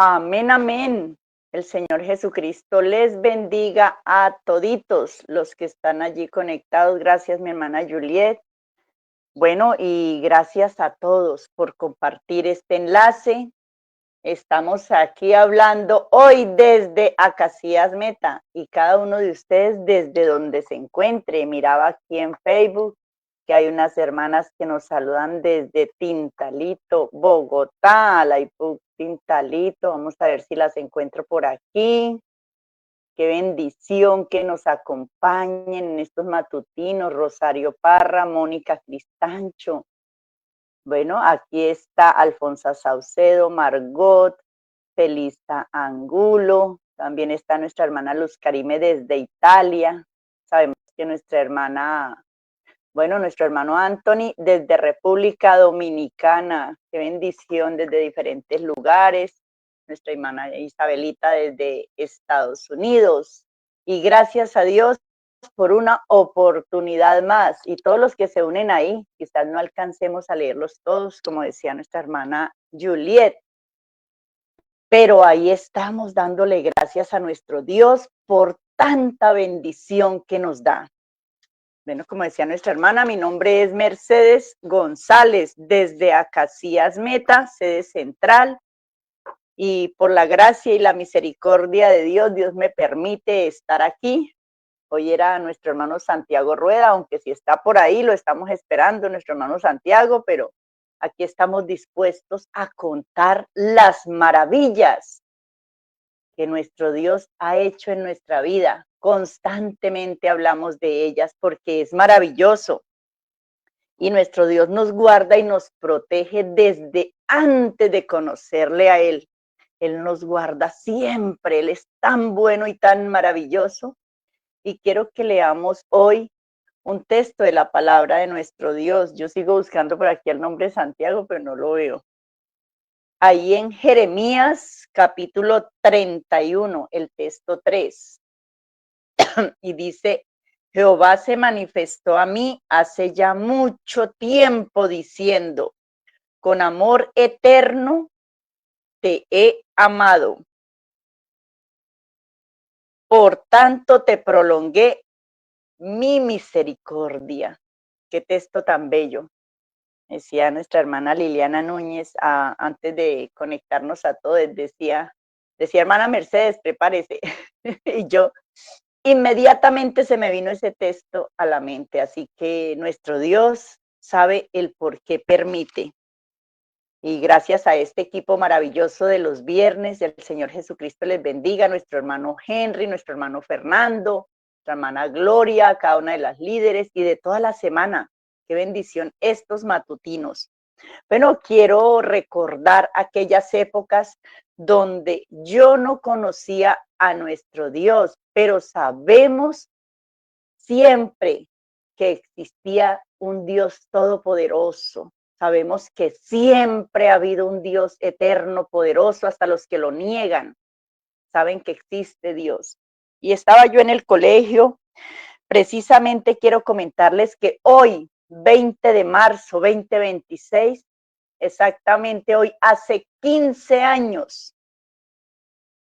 Amén, amén. El Señor Jesucristo les bendiga a toditos los que están allí conectados. Gracias, mi hermana Juliet. Bueno, y gracias a todos por compartir este enlace. Estamos aquí hablando hoy desde Acacias Meta y cada uno de ustedes desde donde se encuentre. Miraba aquí en Facebook que hay unas hermanas que nos saludan desde Tintalito, Bogotá, la IPUC Tintalito. Vamos a ver si las encuentro por aquí. Qué bendición que nos acompañen en estos matutinos. Rosario Parra, Mónica Cristancho. Bueno, aquí está Alfonso Saucedo, Margot, Felisa Angulo, también está nuestra hermana Luz Karime desde Italia. Sabemos que nuestra hermana, bueno, nuestro hermano Anthony desde República Dominicana. Qué bendición desde diferentes lugares. Nuestra hermana Isabelita desde Estados Unidos. Y gracias a Dios por una oportunidad más. Y todos los que se unen ahí, quizás no alcancemos a leerlos todos, como decía nuestra hermana Juliet. Pero ahí estamos dándole gracias a nuestro Dios por tanta bendición que nos da. Bueno, como decía nuestra hermana, mi nombre es Mercedes González, desde Acacias Meta, sede central, y por la gracia y la misericordia de Dios, Dios me permite estar aquí. Hoy era nuestro hermano Santiago Rueda, aunque si está por ahí, lo estamos esperando, nuestro hermano Santiago, pero aquí estamos dispuestos a contar las maravillas que nuestro Dios ha hecho en nuestra vida. Constantemente hablamos de ellas porque es maravilloso. Y nuestro Dios nos guarda y nos protege desde antes de conocerle a Él. Él nos guarda siempre. Él es tan bueno y tan maravilloso. Y quiero que leamos hoy un texto de la palabra de nuestro Dios. Yo sigo buscando por aquí el nombre de Santiago, pero no lo veo. Ahí en Jeremías capítulo 31, el texto 3. Y dice, Jehová se manifestó a mí hace ya mucho tiempo diciendo, con amor eterno te he amado. Por tanto te prolongué mi misericordia. Qué texto tan bello. Decía nuestra hermana Liliana Núñez, antes de conectarnos a todos, decía hermana Mercedes, prepárese. Y yo inmediatamente se me vino ese texto a la mente, así que nuestro Dios sabe el por qué permite. Y gracias a este equipo maravilloso de los viernes, el Señor Jesucristo les bendiga, nuestro hermano Henry, nuestro hermano Fernando, nuestra hermana Gloria, cada una de las líderes y de toda la semana. Qué bendición estos matutinos. Bueno, quiero recordar aquellas épocas donde yo no conocía a nuestro Dios, pero sabemos siempre que existía un Dios todopoderoso. Sabemos que siempre ha habido un Dios eterno, poderoso, hasta los que lo niegan saben que existe Dios. Y estaba yo en el colegio, precisamente quiero comentarles que hoy, 20 de marzo 2026, exactamente hoy, hace 15 años,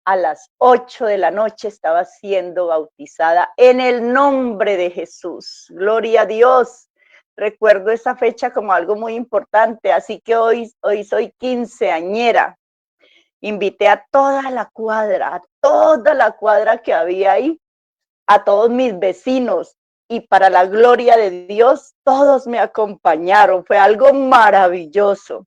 a las 8 de la noche estaba siendo bautizada en el nombre de Jesús. Gloria a Dios. Recuerdo esa fecha como algo muy importante, así que hoy soy quinceañera. Invité a toda la cuadra que había ahí, a todos mis vecinos, y para la gloria de Dios, todos me acompañaron. Fue algo maravilloso.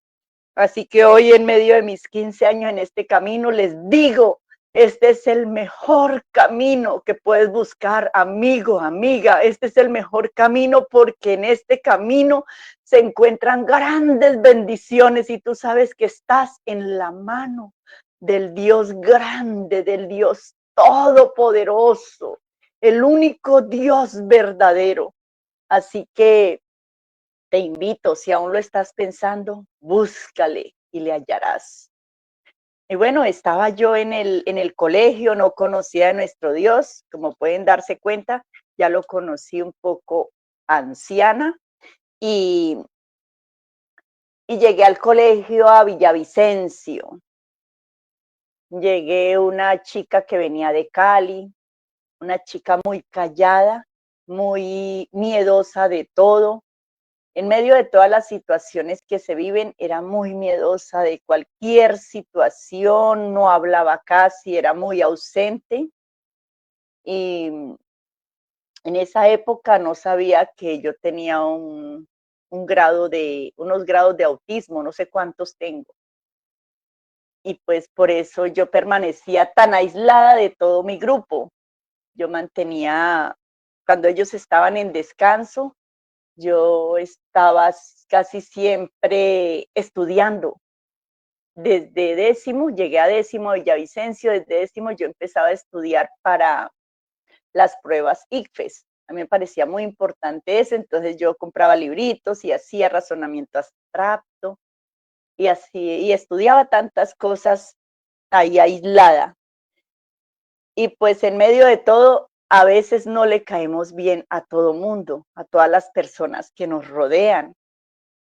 Así que hoy, en medio de mis 15 años en este camino, les digo, este es el mejor camino que puedes buscar, amigo, amiga. Este es el mejor camino porque en este camino se encuentran grandes bendiciones y tú sabes que estás en la mano del Dios grande, del Dios todopoderoso, el único Dios verdadero. Así que te invito, si aún lo estás pensando, búscale y le hallarás. Y bueno, estaba yo en el colegio, no conocía a nuestro Dios, como pueden darse cuenta, ya lo conocí un poco anciana y llegué al colegio a Villavicencio. llegué una chica que venía de Cali, una chica muy callada, muy miedosa de todo. En medio de todas las situaciones que se viven, era muy miedosa de cualquier situación, no hablaba casi, era muy ausente. Y en esa época no sabía que yo tenía unos grados de autismo, no sé cuántos tengo. Y pues por eso yo permanecía tan aislada de todo mi grupo. Yo mantenía, cuando ellos estaban en descanso, yo estaba casi siempre estudiando. Desde décimo, llegué a décimo de Villavicencio, desde décimo yo empezaba a estudiar para las pruebas ICFES. A mí me parecía muy importante eso, entonces yo compraba libritos y hacía razonamiento abstracto y así, y estudiaba tantas cosas ahí aislada. Y pues en medio de todo, a veces no le caemos bien a todo mundo, a todas las personas que nos rodean.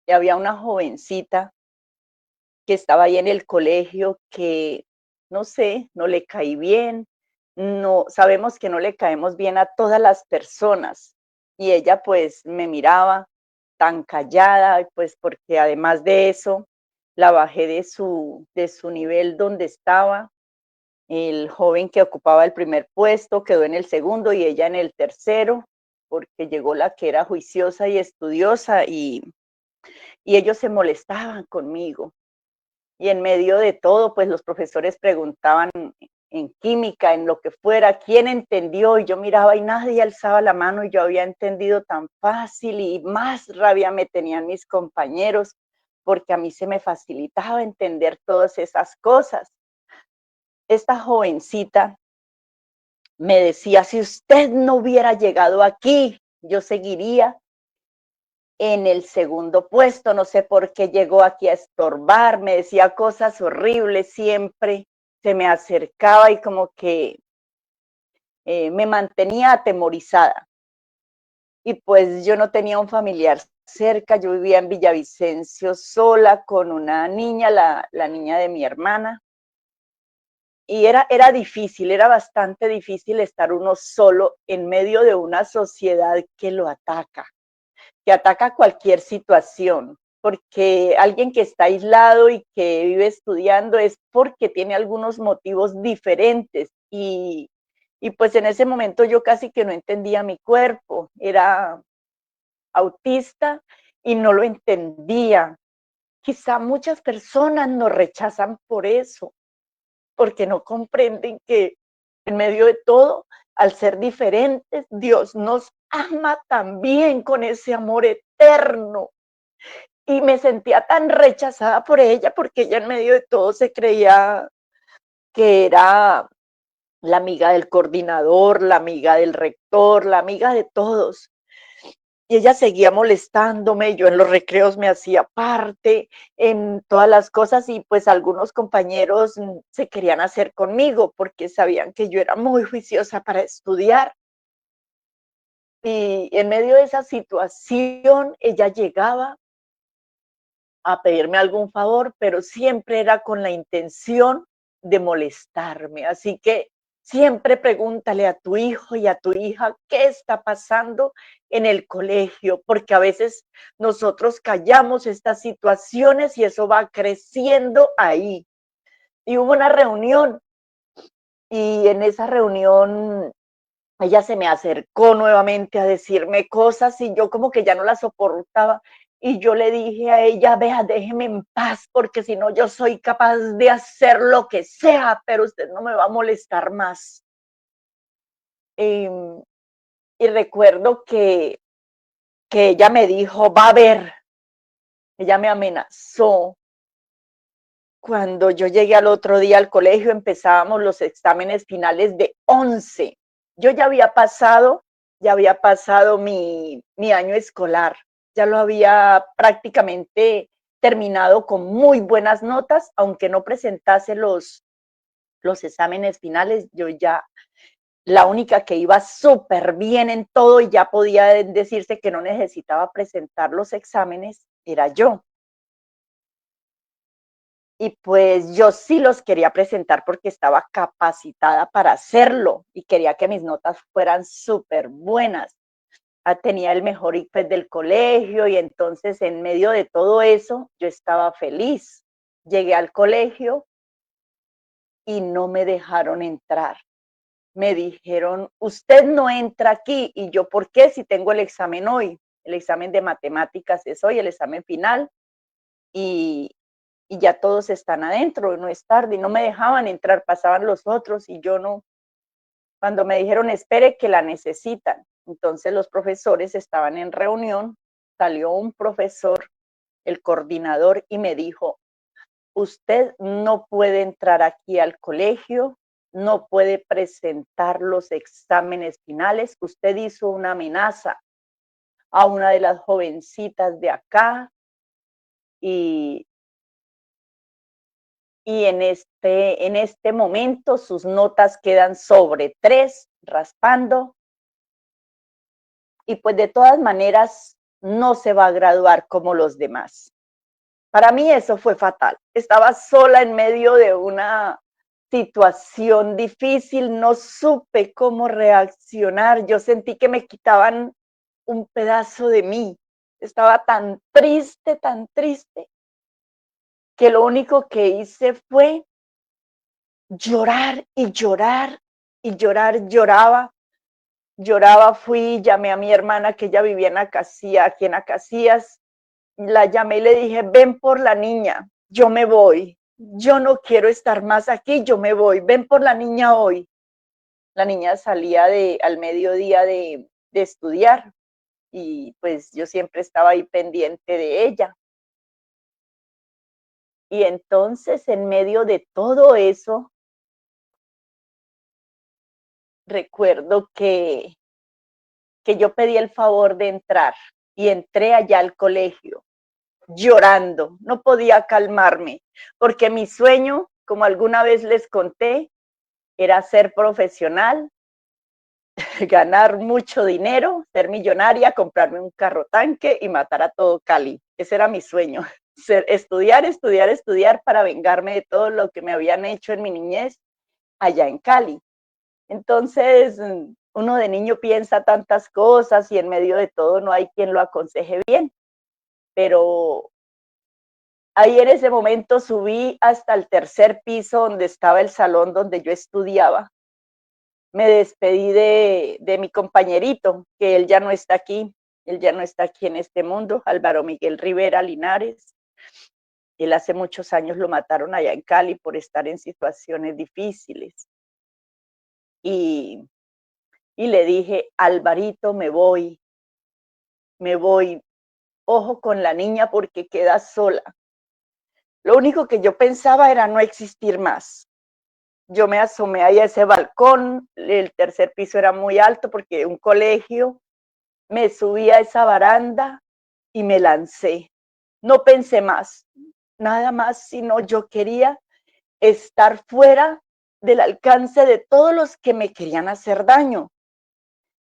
Y había una jovencita que estaba ahí en el colegio que, no sé, no le caí bien, no, sabemos que no le caemos bien a todas las personas. Y ella pues me miraba tan callada, pues porque además de eso, la bajé de su nivel donde estaba. El joven que ocupaba el primer puesto quedó en el segundo y ella en el tercero, porque llegó la que era juiciosa y estudiosa y ellos se molestaban conmigo. Y en medio de todo, pues los profesores preguntaban en química, en lo que fuera, quién entendió, y yo miraba y nadie alzaba la mano y yo había entendido tan fácil y más rabia me tenían mis compañeros porque a mí se me facilitaba entender todas esas cosas. Esta jovencita me decía, si usted no hubiera llegado aquí, yo seguiría en el segundo puesto, no sé por qué llegó aquí a estorbar, me decía cosas horribles siempre, se me acercaba y como que me mantenía atemorizada. Y pues yo no tenía un familiar cerca, yo vivía en Villavicencio sola con una niña, la niña de mi hermana, y era difícil, era bastante difícil estar uno solo en medio de una sociedad que ataca cualquier situación, porque alguien que está aislado y que vive estudiando es porque tiene algunos motivos diferentes y pues en ese momento yo casi que no entendía mi cuerpo, era autista y no lo entendía. Quizá muchas personas nos rechazan por eso, porque no comprenden que en medio de todo, al ser diferentes, Dios nos ama también con ese amor eterno. Y me sentía tan rechazada por ella, porque ella en medio de todo se creía que era la amiga del coordinador, la amiga del rector, la amiga de todos. Y ella seguía molestándome, yo en los recreos me hacía parte, en todas las cosas, y pues algunos compañeros se querían hacer conmigo porque sabían que yo era muy juiciosa para estudiar. Y en medio de esa situación, ella llegaba a pedirme algún favor, pero siempre era con la intención de molestarme. Así que siempre pregúntale a tu hijo y a tu hija qué está pasando en el colegio, porque a veces nosotros callamos estas situaciones y eso va creciendo ahí. Y hubo una reunión y en esa reunión ella se me acercó nuevamente a decirme cosas y yo como que ya no la soportaba. Y yo le dije a ella, vea, déjeme en paz, porque si no yo soy capaz de hacer lo que sea, pero usted no me va a molestar más. Y, y recuerdo que ella me dijo, va a ver, ella me amenazó. Cuando yo llegué al otro día al colegio, empezábamos los exámenes finales de 11. Yo ya había pasado mi año escolar, ya lo había prácticamente terminado con muy buenas notas, aunque no presentase los exámenes finales, yo ya la única que iba súper bien en todo y ya podía decirse que no necesitaba presentar los exámenes, era yo. Y pues yo sí los quería presentar porque estaba capacitada para hacerlo y quería que mis notas fueran súper buenas. Tenía el mejor ICFES del colegio y entonces en medio de todo eso yo estaba feliz. Llegué al colegio y no me dejaron entrar. Me dijeron, usted no entra aquí. Y yo, ¿por qué? Si tengo el examen hoy. El examen de matemáticas es hoy, el examen final. Y, y ya todos están adentro, no es tarde. Y no me dejaban entrar, pasaban los otros y yo no. Cuando me dijeron, espere que la necesitan. Entonces los profesores estaban en reunión, salió un profesor, el coordinador, y me dijo, usted no puede entrar aquí al colegio, no puede presentar los exámenes finales. Usted hizo una amenaza a una de las jovencitas de acá y, y en este momento sus notas quedan sobre 3, raspando, y pues de todas maneras no se va a graduar como los demás. Para mí eso fue fatal. Estaba sola en medio de una situación difícil, no supe cómo reaccionar. Yo sentí que me quitaban un pedazo de mí. Estaba tan triste, que lo único que hice fue llorar y llorar y llorar. Lloraba, fui, llamé a mi hermana que ella vivía en Acacías, aquí en Acacías, la llamé y le dije, ven por la niña, yo me voy, yo no quiero estar más aquí, yo me voy, ven por la niña hoy. La niña salía al mediodía de estudiar y pues yo siempre estaba ahí pendiente de ella. Y entonces en medio de todo eso, recuerdo que yo pedí el favor de entrar y entré allá al colegio llorando, no podía calmarme, porque mi sueño, como alguna vez les conté, era ser profesional, ganar mucho dinero, ser millonaria, comprarme un carro tanque y matar a todo Cali. Ese era mi sueño, estudiar para vengarme de todo lo que me habían hecho en mi niñez allá en Cali. Entonces, uno de niño piensa tantas cosas y en medio de todo no hay quien lo aconseje bien, pero ahí en ese momento subí hasta el tercer piso donde estaba el salón donde yo estudiaba. Me despedí de mi compañerito, que él ya no está aquí, él ya no está aquí en este mundo, Álvaro Miguel Rivera Linares. Él hace muchos años lo mataron allá en Cali por estar en situaciones difíciles. Y, y le dije, Alvarito, me voy, ojo con la niña porque queda sola. Lo único que yo pensaba era no existir más. Yo me asomé ahí a ese balcón, el tercer piso era muy alto porque un colegio, me subí a esa baranda y me lancé. No pensé más, nada más, sino yo quería estar fuera del alcance de todos los que me querían hacer daño.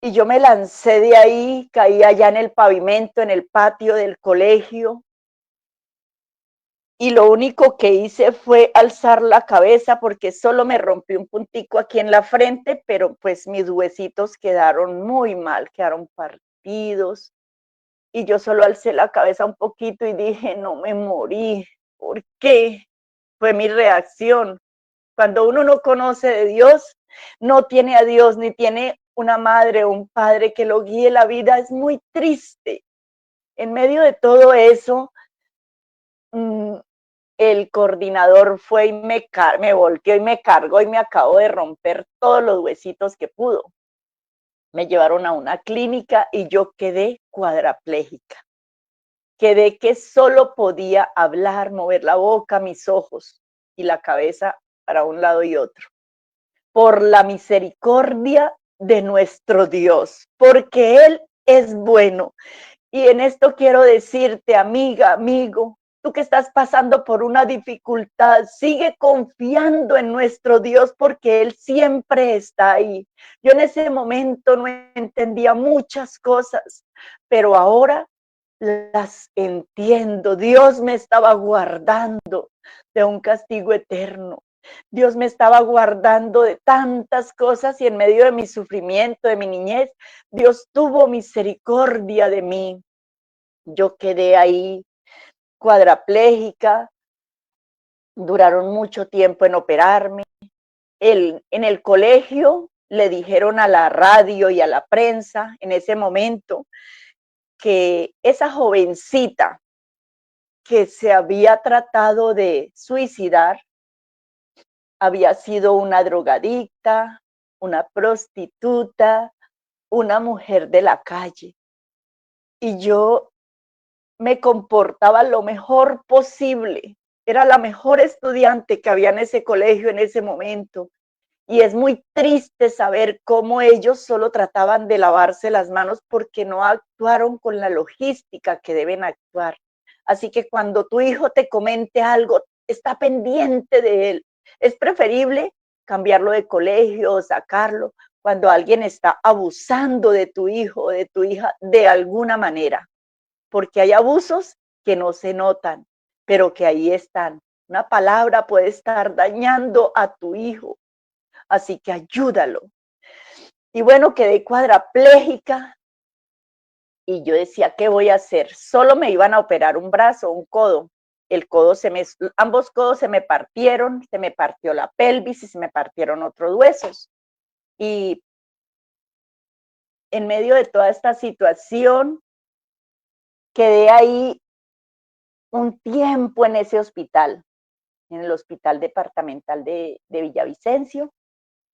Y yo me lancé de ahí, caí allá en el pavimento, en el patio del colegio, y lo único que hice fue alzar la cabeza porque solo me rompí un puntico aquí en la frente, pero pues mis huesitos quedaron muy mal, quedaron partidos. Y yo solo alcé la cabeza un poquito y dije, no me morí. ¿Por qué? Fue mi reacción. Cuando uno no conoce de Dios, no tiene a Dios, ni tiene una madre o un padre que lo guíe la vida, es muy triste. En medio de todo eso, el coordinador fue y me volteó y me cargó y me acabó de romper todos los huesitos que pudo. Me llevaron a una clínica y yo quedé cuadraplégica. Quedé que solo podía hablar, mover la boca, mis ojos y la cabeza para un lado y otro. Por la misericordia de nuestro Dios, porque Él es bueno. Y en esto quiero decirte, amiga, amigo, tú que estás pasando por una dificultad, sigue confiando en nuestro Dios porque Él siempre está ahí. Yo en ese momento no entendía muchas cosas, pero ahora las entiendo. Dios me estaba guardando. de un castigo eterno. Dios me estaba guardando de tantas cosas y en medio de mi sufrimiento, de mi niñez, Dios tuvo misericordia de mí. Yo quedé ahí cuadraplégica, duraron mucho tiempo en operarme. En el colegio le dijeron a la radio y a la prensa en ese momento que esa jovencita que se había tratado de suicidar había sido una drogadicta, una prostituta, una mujer de la calle. Y yo me comportaba lo mejor posible. Era la mejor estudiante que había en ese colegio en ese momento. Y es muy triste saber cómo ellos solo trataban de lavarse las manos porque no actuaron con la logística que deben actuar. Así que cuando tu hijo te comente algo, está pendiente de él. Es preferible cambiarlo de colegio o sacarlo cuando alguien está abusando de tu hijo o de tu hija de alguna manera, porque hay abusos que no se notan, pero que ahí están. Una palabra puede estar dañando a tu hijo, así que ayúdalo. Y bueno, quedé cuadraplégica y yo decía, ¿qué voy a hacer? Solo me iban a operar un brazo, un codo. Ambos codos se me partieron, se me partió la pelvis y se me partieron otros huesos. Y en medio de toda esta situación, quedé ahí un tiempo en ese hospital, en el hospital departamental de Villavicencio.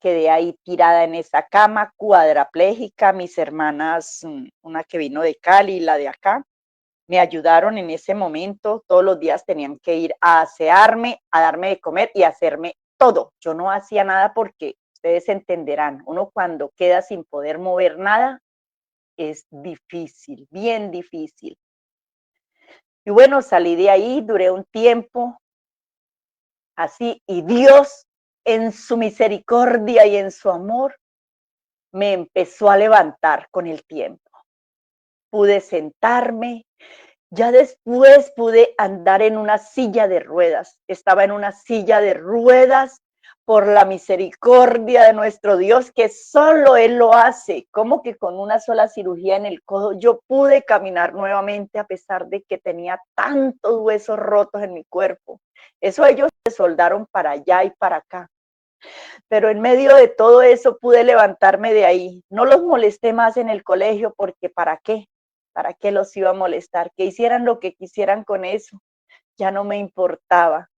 Quedé ahí tirada en esa cama, cuadraplégica. Mis hermanas, una que vino de Cali y la de acá, me ayudaron en ese momento. Todos los días tenían que ir a asearme, a darme de comer y a hacerme todo. Yo no hacía nada porque ustedes entenderán, uno cuando queda sin poder mover nada es difícil, bien difícil. Y bueno, salí de ahí, duré un tiempo así y Dios en su misericordia y en su amor me empezó a levantar con el tiempo. Pude sentarme, ya después pude andar en una silla de ruedas. Estaba en una silla de ruedas por la misericordia de nuestro Dios, que solo Él lo hace. Como que con una sola cirugía en el codo yo pude caminar nuevamente a pesar de que tenía tantos huesos rotos en mi cuerpo. Eso ellos se soldaron para allá y para acá. Pero en medio de todo eso pude levantarme de ahí. No los molesté más en el colegio porque ¿para qué? ¿Para qué los iba a molestar? Que hicieran lo que quisieran con eso. Ya no me importaba.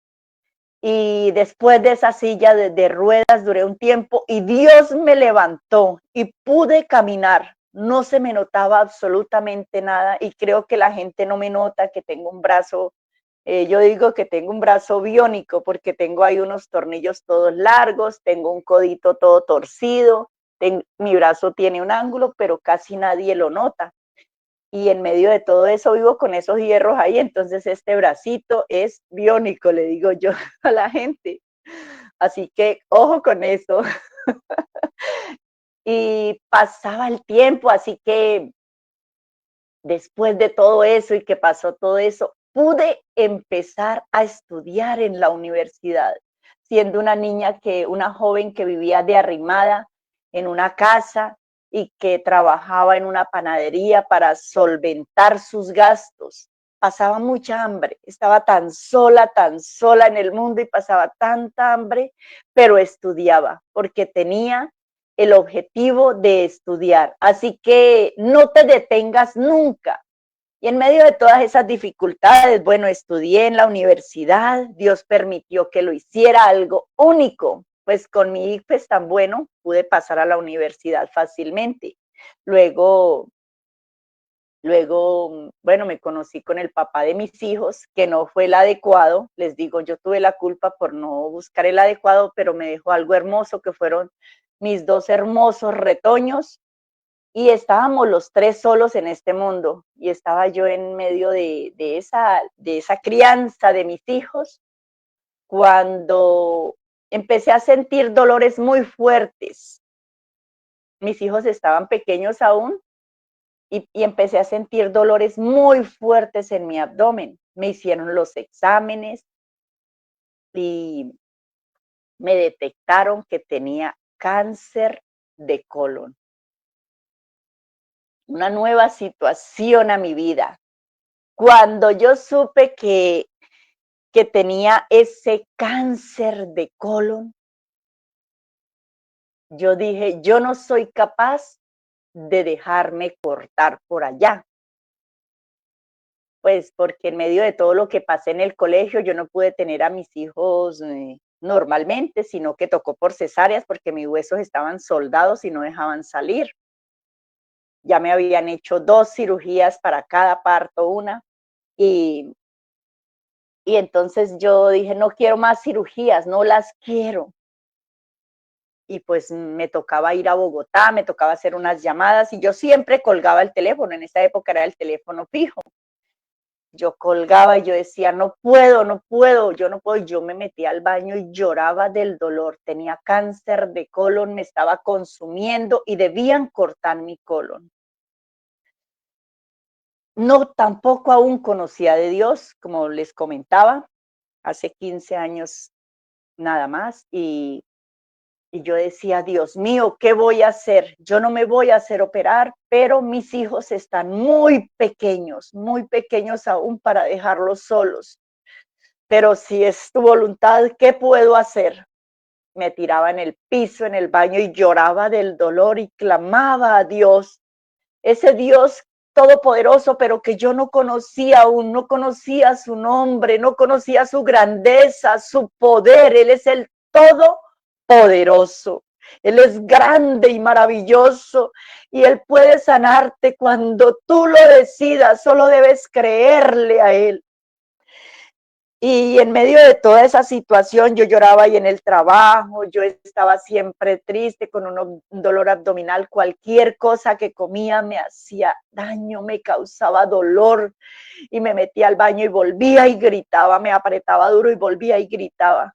Y después de esa silla de ruedas duré un tiempo y Dios me levantó y pude caminar. No se me notaba absolutamente nada y creo que la gente no me nota que tengo un brazo, yo digo que tengo un brazo biónico porque tengo ahí unos tornillos todos largos, tengo un codito todo torcido, mi brazo tiene un ángulo, pero casi nadie lo nota. Y en medio de todo eso vivo con esos hierros ahí, entonces este bracito es biónico, le digo yo a la gente. Así que ojo con eso. Y pasaba el tiempo, así que después de todo eso y que pasó todo eso, pude empezar a estudiar en la universidad, siendo una joven que vivía de arrimada en una casa y que trabajaba en una panadería para solventar sus gastos. Pasaba mucha hambre, estaba tan sola en el mundo y pasaba tanta hambre, pero estudiaba porque tenía el objetivo de estudiar. Así que no te detengas nunca. Y en medio de todas esas dificultades, bueno, estudié en la universidad, Dios permitió que lo hiciera, algo único, pues con mi IFES tan bueno pude pasar a la universidad fácilmente. Luego, bueno, me conocí con el papá de mis hijos, que no fue el adecuado. Les digo, yo tuve la culpa por no buscar el adecuado, pero me dejó algo hermoso, que fueron mis dos hermosos retoños. Y estábamos los tres solos en este mundo. Y estaba yo en medio de esa crianza de mis hijos, cuando empecé a sentir dolores muy fuertes. Mis hijos estaban pequeños aún, y empecé a sentir dolores muy fuertes en mi abdomen. Me hicieron los exámenes y me detectaron que tenía cáncer de colon. Una nueva situación a mi vida. Cuando yo supe que tenía ese cáncer de colon, yo dije, yo no soy capaz de dejarme cortar por allá. Pues porque en medio de todo lo que pasé en el colegio, yo no pude tener a mis hijos normalmente, sino que tocó por cesáreas porque mis huesos estaban soldados y no dejaban salir. Ya me habían hecho 2 cirugías para cada parto, una, y, y entonces yo dije, no quiero más cirugías, no las quiero. Y pues me tocaba ir a Bogotá, me tocaba hacer unas llamadas y yo siempre colgaba el teléfono, en esa época era el teléfono fijo. Yo colgaba y yo decía, no puedo, no puedo, yo no puedo. Yo me metía al baño y lloraba del dolor. Tenía cáncer de colon, me estaba consumiendo y debían cortar mi colon. No, tampoco aún conocía de Dios, como les comentaba, hace 15 años nada más. Y yo decía, Dios mío, ¿qué voy a hacer? Yo no me voy a hacer operar, pero mis hijos están muy pequeños aún para dejarlos solos. Pero si es tu voluntad, ¿qué puedo hacer? Me tiraba en el piso, en el baño y lloraba del dolor y clamaba a Dios, ese Dios todopoderoso, pero que yo no conocía aún, no conocía su nombre, no conocía su grandeza, su poder. Él es el todopoderoso. Él es grande y maravilloso y Él puede sanarte cuando tú lo decidas, solo debes creerle a Él. Y en medio de toda esa situación, yo lloraba ahí en el trabajo, yo estaba siempre triste, con un dolor abdominal, cualquier cosa que comía me hacía daño, me causaba dolor, y me metía al baño y volvía y gritaba, me apretaba duro y volvía y gritaba.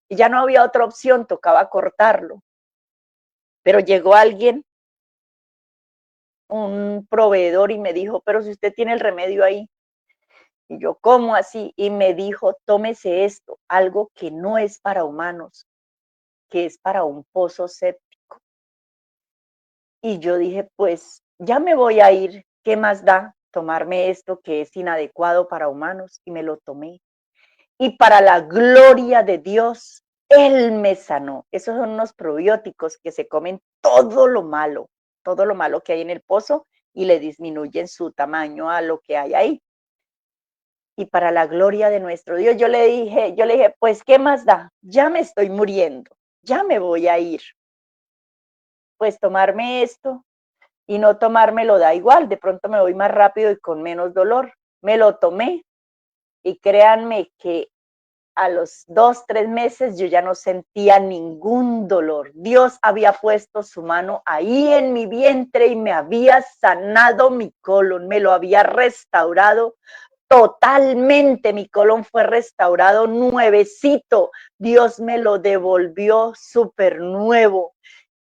Y ya no había otra opción, tocaba cortarlo. Pero llegó alguien, un proveedor, y me dijo, pero si usted tiene el remedio ahí. Y yo, ¿cómo así? Y me dijo, tómese esto, algo que no es para humanos, que es para un pozo séptico. Y yo dije, pues ya me voy a ir, ¿qué más da tomarme esto que es inadecuado para humanos? Y me lo tomé. Y para la gloria de Dios, Él me sanó. Esos son unos probióticos que se comen todo lo malo que hay en el pozo y le disminuyen su tamaño a lo que hay ahí. Y para la gloria de nuestro Dios, yo le dije, pues, ¿qué más da? Ya me estoy muriendo, ya me voy a ir. Pues tomarme esto y no tomármelo da igual, de pronto me voy más rápido y con menos dolor. Me lo tomé y créanme que a los 2, 3 meses yo ya no sentía ningún dolor. Dios había puesto su mano ahí en mi vientre y me había sanado mi colon, me lo había restaurado totalmente. Mi colon fue restaurado nuevecito. Dios me lo devolvió súper nuevo.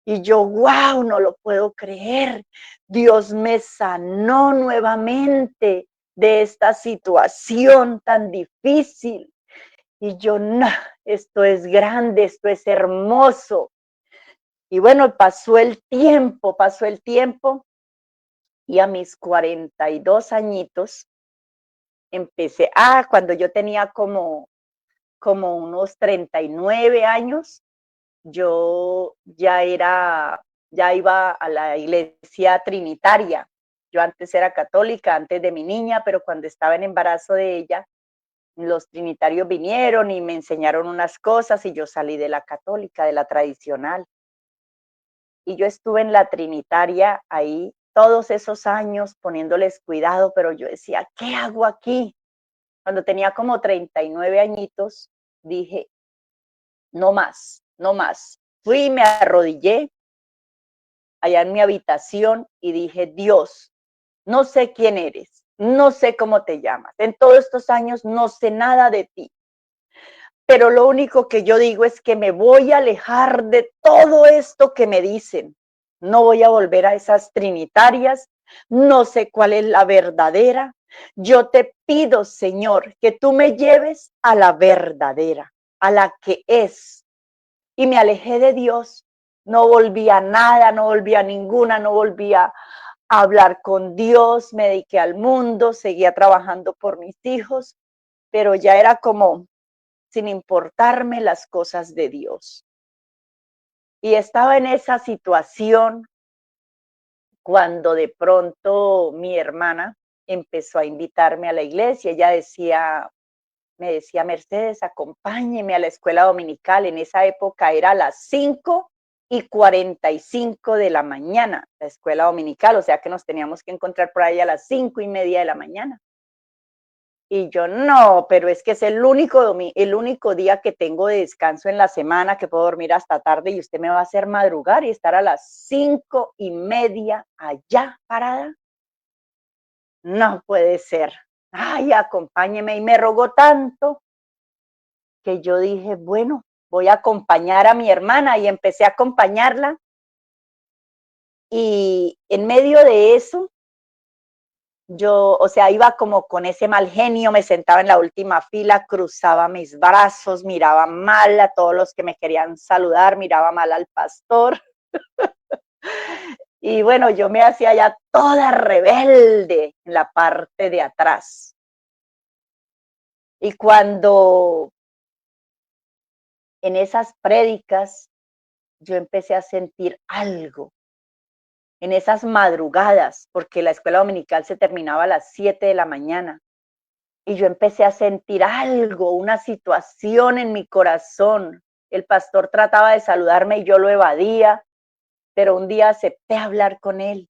Y yo, wow, no lo puedo creer. Dios me sanó nuevamente de esta situación tan difícil. Y yo, no, esto es grande, esto es hermoso. Y bueno, pasó el tiempo y a mis 42 añitos empecé, cuando yo tenía como unos 39 años, yo ya iba a la iglesia trinitaria. Yo antes era católica, antes de mi niña, pero cuando estaba en embarazo de ella, los trinitarios vinieron y me enseñaron unas cosas y yo salí de la católica, de la tradicional. Y yo estuve en la trinitaria ahí todos esos años poniéndoles cuidado, pero yo decía, ¿qué hago aquí? Cuando tenía como 39 añitos, dije, no más, no más. Fui y me arrodillé allá en mi habitación y dije, Dios, no sé quién eres, no sé cómo te llamas. En todos estos años no sé nada de ti, pero lo único que yo digo es que me voy a alejar de todo esto que me dicen. No voy a volver a esas trinitarias, no sé cuál es la verdadera. Yo te pido, Señor, que tú me lleves a la verdadera. a la que es. Y me alejé de Dios. No volví a nada, no volví a ninguna, no volví a hablar con Dios, me dediqué al mundo, seguía trabajando por mis hijos, pero ya era como sin importarme las cosas de Dios. Y estaba en esa situación cuando de pronto mi hermana empezó a invitarme a la iglesia. Ella me decía, Mercedes, acompáñeme a la escuela dominical. En esa época era a las 5:45 de la mañana, la escuela dominical, o sea que nos teníamos que encontrar por ahí a las 5:30 de la mañana. Y yo, no, pero es que es el único día que tengo de descanso en la semana, que puedo dormir hasta tarde y usted me va a hacer madrugar y estar a las 5:30 allá parada. No puede ser. Ay, acompáñeme. Y me rogó tanto que yo dije, bueno, voy a acompañar a mi hermana, y empecé a acompañarla. Y en medio de eso, yo, o sea, iba como con ese mal genio, me sentaba en la última fila, cruzaba mis brazos, miraba mal a todos los que me querían saludar, miraba mal al pastor. Y bueno, yo me hacía ya toda rebelde en la parte de atrás. Y cuando en esas prédicas yo empecé a sentir algo, en esas madrugadas, porque la escuela dominical se terminaba a las 7 de la mañana, y yo empecé a sentir algo, una situación en mi corazón. El pastor trataba de saludarme y yo lo evadía, pero un día acepté hablar con él.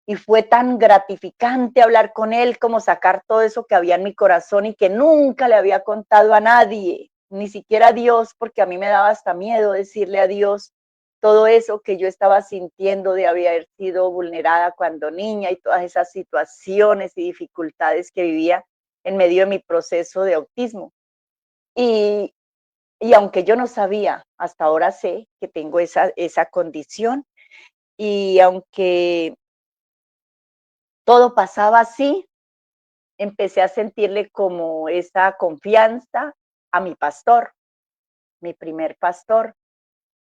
Y fue tan gratificante hablar con él, como sacar todo eso que había en mi corazón y que nunca le había contado a nadie, ni siquiera a Dios, porque a mí me daba hasta miedo decirle a Dios todo eso que yo estaba sintiendo de haber sido vulnerada cuando niña y todas esas situaciones y dificultades que vivía en medio de mi proceso de autismo. Y, y aunque yo no sabía, hasta ahora sé que tengo esa condición, y aunque todo pasaba así, empecé a sentirle como esa confianza a mi pastor, mi primer pastor.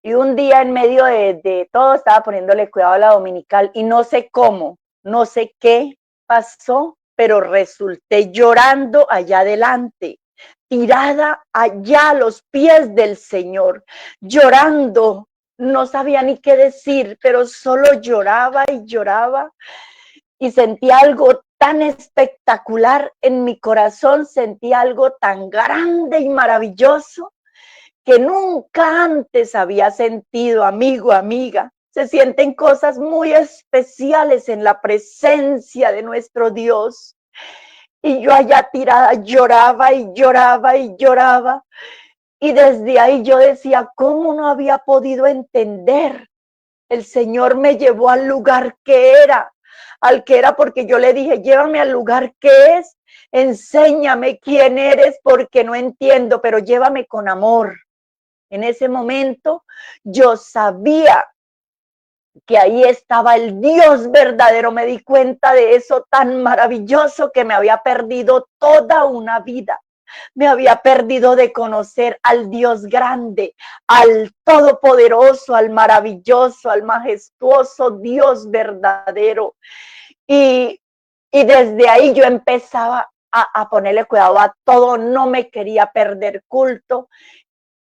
Y un día en medio de todo estaba poniéndole cuidado a la dominical y no sé cómo, no sé qué pasó, pero resulté llorando allá adelante, tirada allá a los pies del Señor, llorando. No sabía ni qué decir, pero solo lloraba y lloraba. Y sentí algo tan espectacular en mi corazón, sentí algo tan grande y maravilloso que nunca antes había sentido, amigo, amiga. Se sienten cosas muy especiales en la presencia de nuestro Dios. Y yo allá tirada lloraba y lloraba y lloraba. Y desde ahí yo decía, ¿cómo no había podido entender? El Señor me llevó al lugar que era, al que era, porque yo le dije, llévame al lugar que es, enséñame quién eres, porque no entiendo, pero llévame con amor. En ese momento yo sabía que ahí estaba el Dios verdadero. Me di cuenta de eso tan maravilloso, que me había perdido toda una vida. Me había perdido de conocer al Dios grande, al todopoderoso, al maravilloso, al majestuoso Dios verdadero. Y, y desde ahí yo empezaba a ponerle cuidado a todo, no me quería perder culto.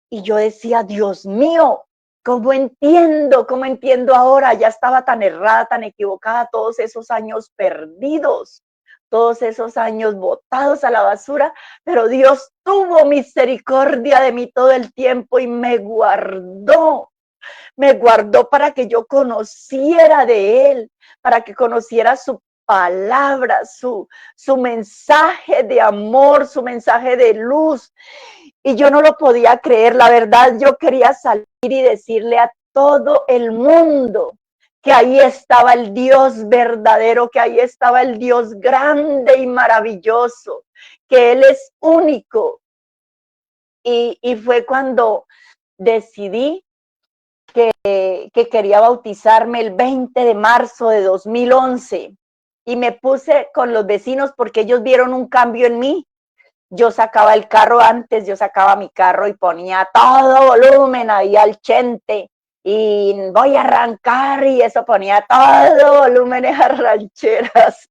Y yo decía, Dios mío, ¿cómo entiendo ahora? Ya estaba tan errada, tan equivocada, todos esos años perdidos, todos esos años botados a la basura, pero Dios tuvo misericordia de mí todo el tiempo y me guardó para que yo conociera de Él, para que conociera su palabra, su mensaje de amor, su mensaje de luz. Y yo no lo podía creer, la verdad, yo quería salir y decirle a todo el mundo que ahí estaba el Dios verdadero, que ahí estaba el Dios grande y maravilloso, que Él es único. Y fue cuando decidí que quería bautizarme el 20 de marzo de 2011, y me puse con los vecinos porque ellos vieron un cambio en mí. Yo sacaba el carro antes, yo sacaba mi carro y ponía todo volumen ahí al chente y voy a arrancar y eso ponía todo volumen esas rancheras.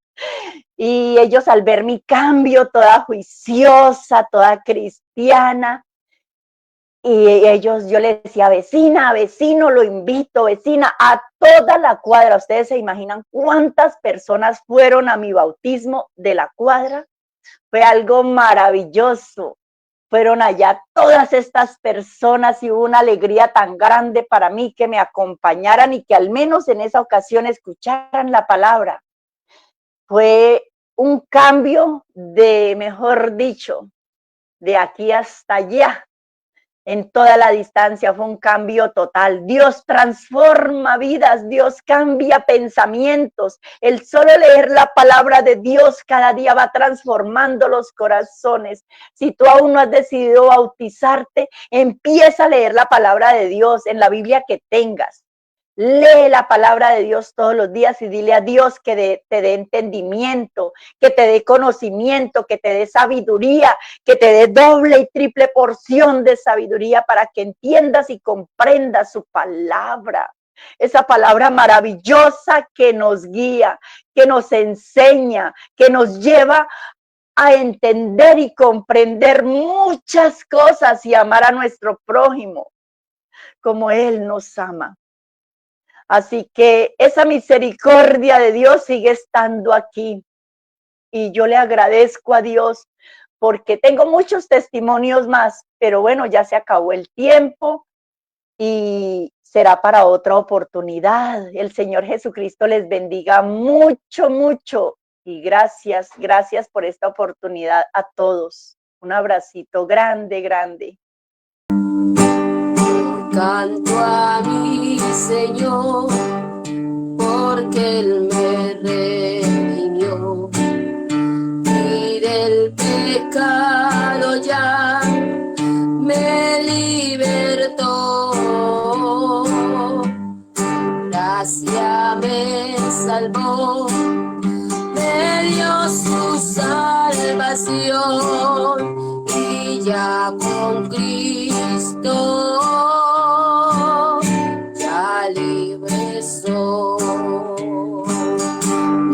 Y ellos al ver mi cambio, toda juiciosa, toda cristiana, y ellos, yo les decía, vecina, vecino, lo invito, vecina, a toda la cuadra. ¿Ustedes se imaginan cuántas personas fueron a mi bautismo de la cuadra? Fue algo maravilloso. Fueron allá todas estas personas y hubo una alegría tan grande para mí que me acompañaran y que al menos en esa ocasión escucharan la palabra. Fue un cambio de, mejor dicho, de aquí hasta allá. En toda la distancia fue un cambio total. Dios transforma vidas, Dios cambia pensamientos. El solo leer la palabra de Dios cada día va transformando los corazones. Si tú aún no has decidido bautizarte, empieza a leer la palabra de Dios en la Biblia que tengas. Lee la palabra de Dios todos los días y dile a Dios que te dé entendimiento, que te dé conocimiento, que te dé sabiduría, que te dé doble y triple porción de sabiduría para que entiendas y comprendas su palabra. Esa palabra maravillosa que nos guía, que nos enseña, que nos lleva a entender y comprender muchas cosas y amar a nuestro prójimo como Él nos ama. Así que esa misericordia de Dios sigue estando aquí. Y yo le agradezco a Dios porque tengo muchos testimonios más, pero bueno, ya se acabó el tiempo y será para otra oportunidad. El Señor Jesucristo les bendiga mucho, mucho. Y gracias, gracias por esta oportunidad a todos. Un abracito grande, grande. Canto a mi Señor, porque Él me redimió y del pecado ya me libertó. Gracia me salvó, me dio su salvación y ya con Cristo ya libre soy.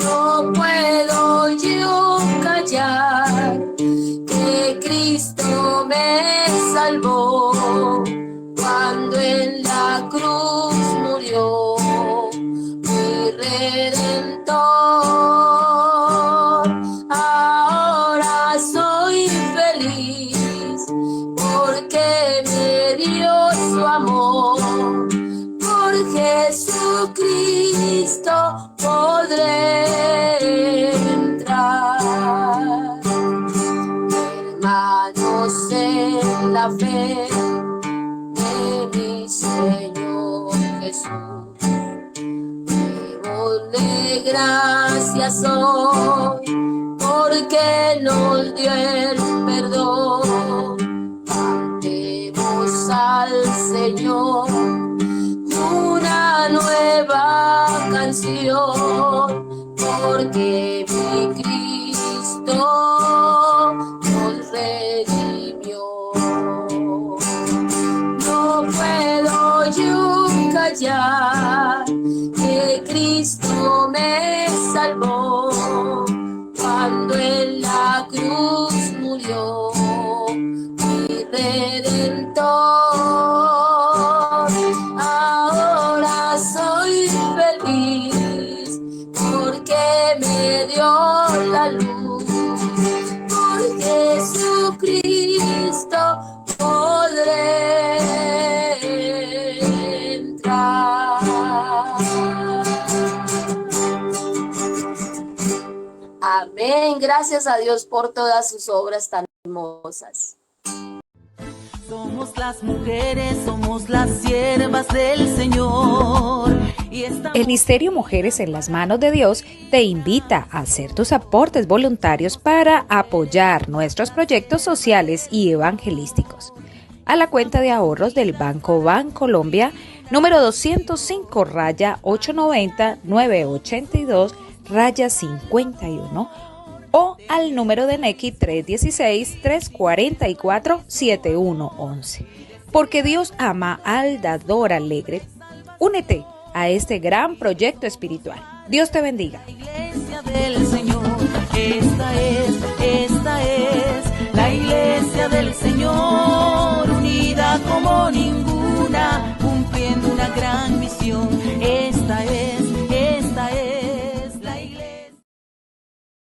No puedo yo callar que Cristo me salvó cuando en la cruz murió mi Redentor. Ahora soy feliz porque me dio su amor. Por Jesucristo podré entrar. Hermanos en la fe de mi Señor Jesús, démosle gracias hoy porque nos dio el perdón. Cantemos al Señor una nueva canción, porque mi Cristo nos redimió. No puedo yo callar que Cristo me salvó cuando en la cruz murió mi Redentor. Ahora soy feliz porque me dio la luz. Por Jesucristo podré entrar. Amén. Gracias a Dios por todas sus obras tan hermosas. Somos las mujeres, somos las siervas del Señor. El Ministerio Mujeres en las Manos de Dios te invita a hacer tus aportes voluntarios para apoyar nuestros proyectos sociales y evangelísticos. A la cuenta de ahorros del Banco Bancolombia, número 205-890-982-51, o al número de Nequi 316-344-7111. Porque Dios ama al dador alegre. Únete a este gran proyecto espiritual. Dios te bendiga. Iglesia del Señor, esta es la iglesia del Señor, unida con